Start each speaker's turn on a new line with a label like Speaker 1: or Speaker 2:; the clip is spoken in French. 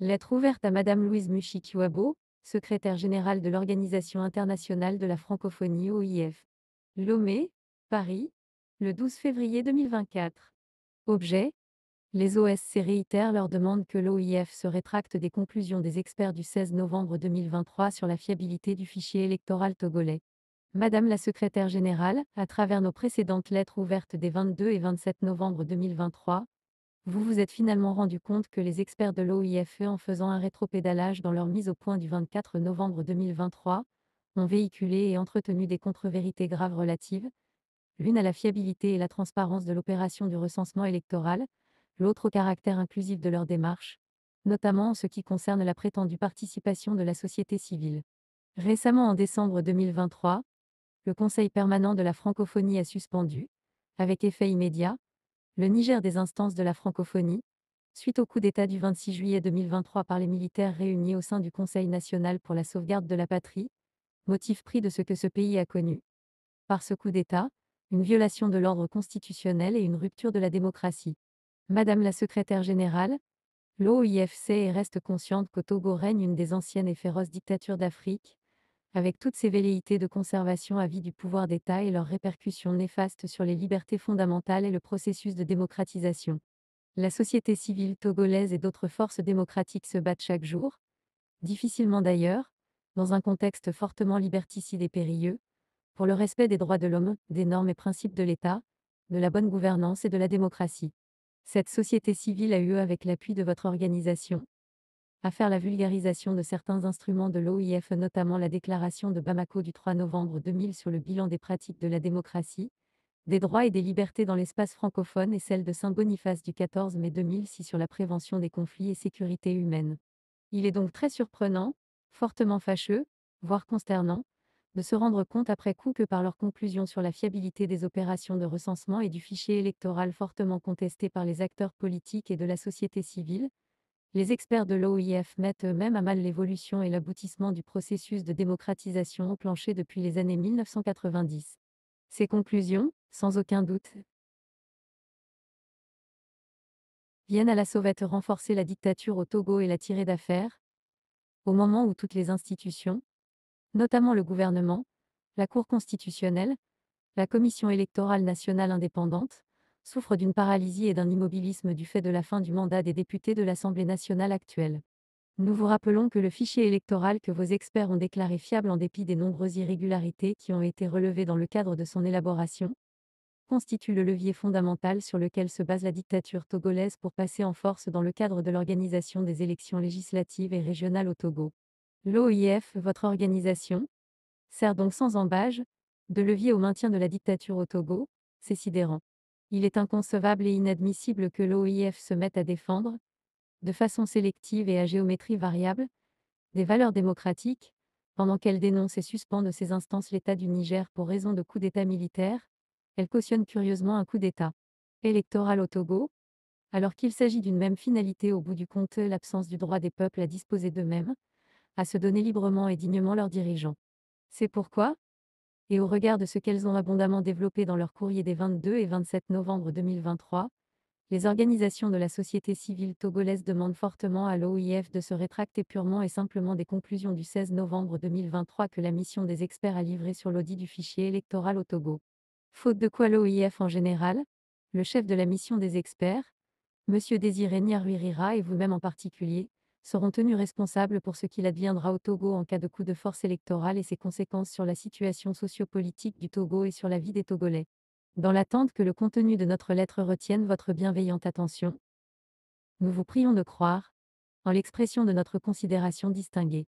Speaker 1: Lettre ouverte à Madame Louise Mushikiwabo, secrétaire générale de l'Organisation internationale de la francophonie OIF. Lomé, Paris, le 12 février 2024. Objet: les OSC réitèrent leur demande que l'OIF se rétracte des conclusions des experts du 16 novembre 2023 sur la fiabilité du fichier électoral togolais. Madame la secrétaire générale, à travers nos précédentes lettres ouvertes des 22 et 27 novembre 2023, vous vous êtes finalement rendu compte que les experts de l'OIFE, en faisant un rétropédalage dans leur mise au point du 24 novembre 2023, ont véhiculé et entretenu des contre-vérités graves relatives, l'une à la fiabilité et la transparence de l'opération du recensement électoral, l'autre au caractère inclusif de leur démarche, notamment en ce qui concerne la prétendue participation de la société civile. Récemment, en décembre 2023, le Conseil permanent de la francophonie a suspendu, avec effet immédiat, le Niger des instances de la francophonie, suite au coup d'État du 26 juillet 2023 par les militaires réunis au sein du Conseil national pour la sauvegarde de la patrie, motif pris de ce que ce pays a connu. Par ce coup d'État, une violation de l'ordre constitutionnel et une rupture de la démocratie. Madame la secrétaire générale, l'OIF sait et reste consciente qu'au Togo règne une des anciennes et féroces dictatures d'Afrique, avec toutes ses velléités de conservation à vie du pouvoir d'État et leurs répercussions néfastes sur les libertés fondamentales et le processus de démocratisation. La société civile togolaise et d'autres forces démocratiques se battent chaque jour, difficilement d'ailleurs, dans un contexte fortement liberticide et périlleux, pour le respect des droits de l'homme, des normes et principes de l'État, de la bonne gouvernance et de la démocratie. Cette société civile a eu, avec l'appui de votre organisation, à faire la vulgarisation de certains instruments de l'OIF, notamment la déclaration de Bamako du 3 novembre 2000 sur le bilan des pratiques de la démocratie, des droits et des libertés dans l'espace francophone et celle de Saint-Boniface du 14 mai 2006 sur la prévention des conflits et sécurité humaine. Il est donc très surprenant, fortement fâcheux, voire consternant, de se rendre compte après coup que par leurs conclusions sur la fiabilité des opérations de recensement et du fichier électoral fortement contesté par les acteurs politiques et de la société civile, les experts de l'OIF mettent eux-mêmes à mal l'évolution et l'aboutissement du processus de démocratisation enclenché depuis les années 1990. Ces conclusions, sans aucun doute, viennent à la sauvette renforcer la dictature au Togo et la tirer d'affaire, au moment où toutes les institutions, notamment le gouvernement, la Cour constitutionnelle, la Commission électorale nationale indépendante, souffrent d'une paralysie et d'un immobilisme du fait de la fin du mandat des députés de l'Assemblée nationale actuelle. Nous vous rappelons que le fichier électoral que vos experts ont déclaré fiable en dépit des nombreuses irrégularités qui ont été relevées dans le cadre de son élaboration, constitue le levier fondamental sur lequel se base la dictature togolaise pour passer en force dans le cadre de l'organisation des élections législatives et régionales au Togo. L'OIF, votre organisation, sert donc sans embâge de levier au maintien de la dictature au Togo, c'est sidérant. Il est inconcevable et inadmissible que l'OIF se mette à défendre, de façon sélective et à géométrie variable, des valeurs démocratiques, pendant qu'elle dénonce et suspend de ses instances l'État du Niger pour raison de coup d'État militaire, elle cautionne curieusement un coup d'État électoral au Togo, alors qu'il s'agit d'une même finalité au bout du compte, l'absence du droit des peuples à disposer d'eux-mêmes, à se donner librement et dignement leurs dirigeants. C'est pourquoi, et au regard de ce qu'elles ont abondamment développé dans leur courrier des 22 et 27 novembre 2023, les organisations de la société civile togolaise demandent fortement à l'OIF de se rétracter purement et simplement des conclusions du 16 novembre 2023 que la mission des experts a livrées sur l'audit du fichier électoral au Togo. Faute de quoi l'OIF en général, le chef de la mission des experts, M. Désiré Nyarwirira et vous-même en particulier, seront tenus responsables pour ce qu'il adviendra au Togo en cas de coup de force électorale et ses conséquences sur la situation sociopolitique du Togo et sur la vie des Togolais. Dans l'attente que le contenu de notre lettre retienne votre bienveillante attention, nous vous prions de croire en l'expression de notre considération distinguée.